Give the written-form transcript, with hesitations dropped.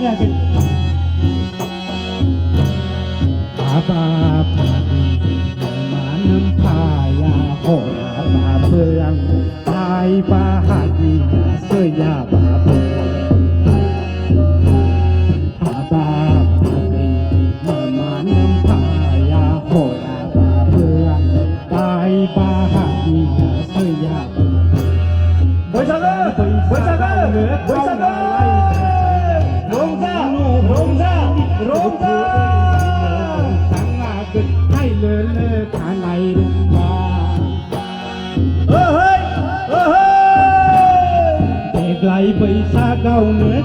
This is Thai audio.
เนี่ยเป็นปาปาปาดีมาน้ำพายาโหราปาเพื่องตายปาหาดีเสื้อยาปาเพื่องปาปาปาดีมาน้ำพายาโหราปาเพื่องตายปาหาดีเสื้อยาบอยซักเกอร์บอยซักเกอร์บอยซักเกอร์ลงซะลงซะลงซะสังอาเกิดให้เลิศทางไหนลงมาเฮ้ยเด็กไหลไปซาเก่าเหนือ